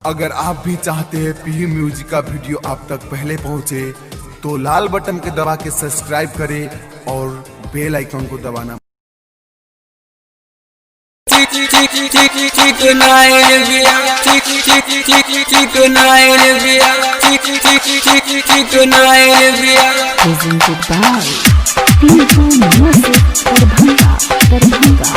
अगर आप भी चाहते हैं पी म्यूजिक का वीडियो आप तक पहले पहुंचे तो लाल बटन के दबा के सब्सक्राइब करें और बेल आइकन को दबाना। Presented by Pinko Music Darbhanga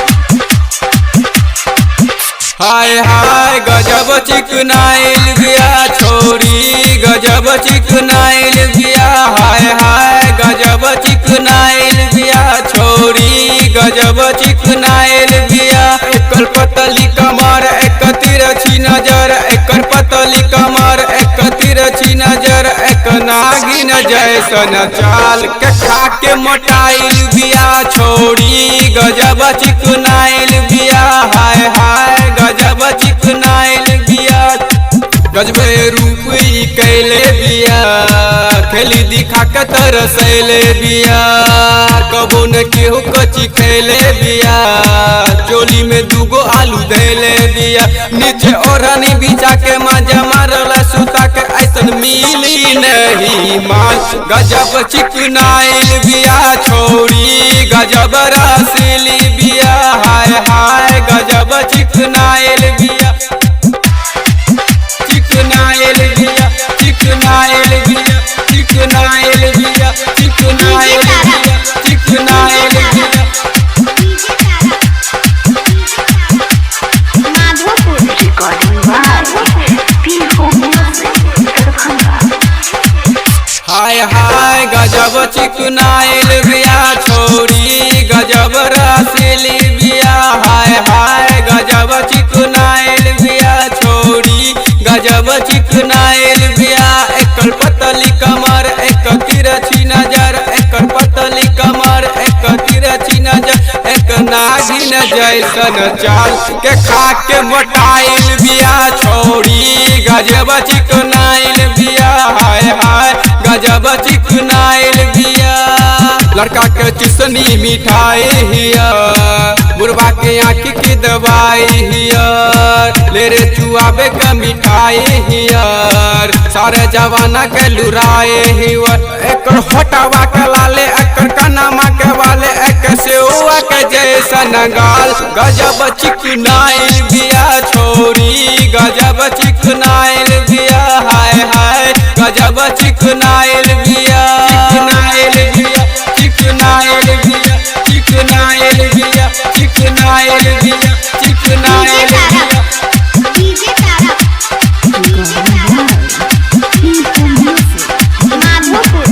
हाय हाय गजब चिकनाइल बिया छोरी गजब चिकनाइल बिया हाय हाय गजब चिकनाइल बिया छोरी गजब चिकनाइल बिया एकर पतली कमर एक तिरछी नजर एकर पतली कमर एक तिरछी नजर एक नागिन जैसन चाल के खा के मोटाइल बिया छोरी गजब चिकनाइल बिया हाय हाय गजब चिकनाइल बिया गजबे रूप कैले बिया खेली दिखा के तरसैले बिया कबो न केहू कची खैले बिया चोली में दूगो आलू धैले बिया नीचे ओढ़नी बिछा के मजा मारला सुता के ऐसन मिली नहीं माल गजब चिकनाइल बिया छोरी गजब रसीली बिया हाय हाय गजब चिकनाइल बिया चिकनाइल बिया चिकनाइल बिया चिकनाइल बिया चिकनाइल बिया चिकनाइल बिया Recording by Pinko Music Darbhanga हाय हाय गजब चिकनाइल बिया छोरी गजब रसीली बिया हाय हाय गजब चिकनाइल बिया छोरी गजब चिकनाइल बिया एकर पतली कमर एक तिरछी नजर एकर पतली कमर एक तिरछी नजर एक नागिन जैसन चाल के खा के मोटाइल बिया छोरी गजब चिकनाइल बिया हाय हाय गजब चिकनाइल बिया लड़का के चिसनी मिठाई हिया बुढ़वा के आँख की दवाई हियर ले रे चुआबे का मिठाई हियर सारे जवाना के लुराए हियर एकर होटवा के लाले एकर कनमा के वाले एक सेवा के जैसन गाल गजब चिकनाइल बिया छोरी गजब चिकनाइल बिया हाय हाय गजब चिकनाइल बिया चिकनाइल बिया चिकनाइल बिया चिकनाइल बिया चिकनाइल बिया चिकनाइल बिया Recording by Pinko Music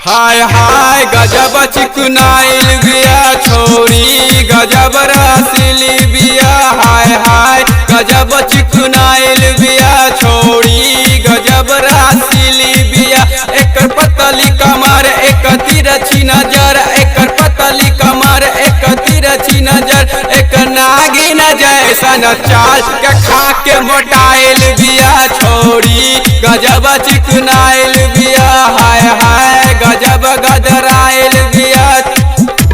हाय हाय गजब चिकनाइल बिया छोरी गजब रसीली बिया हाय हाय गजब चिकनाइल बिया छोरी गजब रसीली बिया एकर पतली कमर एक तिरछी नजर एकर पतली कमर एक तिरछी नजर एक नागिन जैसन चाल के खा के मोटाइल बिया छोरी गजब चिकनाइल बिया हाय हाय गजब गदराइल बिया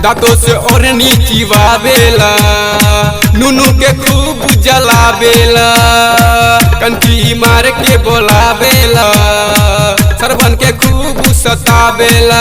दांतों से ओढ़नी चिबावेला नुनू के खूब जलावेला कंठी मार के बोलावेला सरवन के खूब सतावेला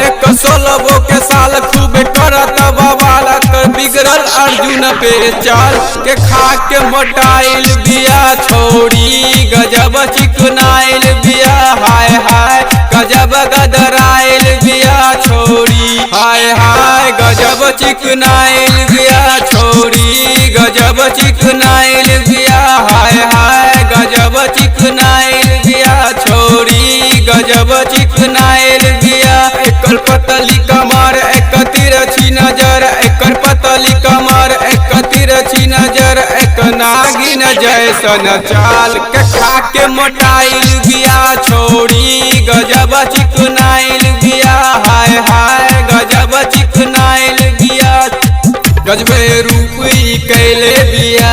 एक 16 के साल खूब करत बवाल कर बिगड़ल अर्जुन पे चाल के खा के मोटाइल बिया छोरी गजब चिकनाइल बिया हाय हाय गजब गदराइल बिया छोरी हाय हाय गजब चिकनाइल बिया छोरी गजब चिकनाइल बिया हाय हाय गजब चिकनाइल बिया छोरी गजब चिकनाइल बिया एकर पतली कमर एक तिरछी नजर एकर पतली कमर एक तिरछी नजर एक नागिन जैसन चाल के खा के मोटाइल बिया छोरी गजब चिकनाइल बिया हाय हाय गजब चिकनाइल बिया गजबे रूप कैले बिया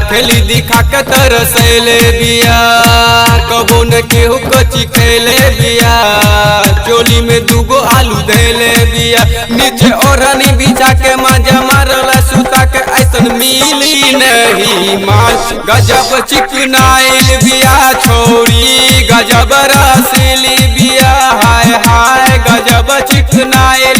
खेली दिखा के तरसैले बिया कबो न केहू कची खैले बिया चोली में दूगो आलू धैले बिया नीचे ओढ़नी बिछा के मजा मारला माल गजब चिकनाइल बिया छोरी गजब रसीली बिया हाय हाय गजब चिकनाइल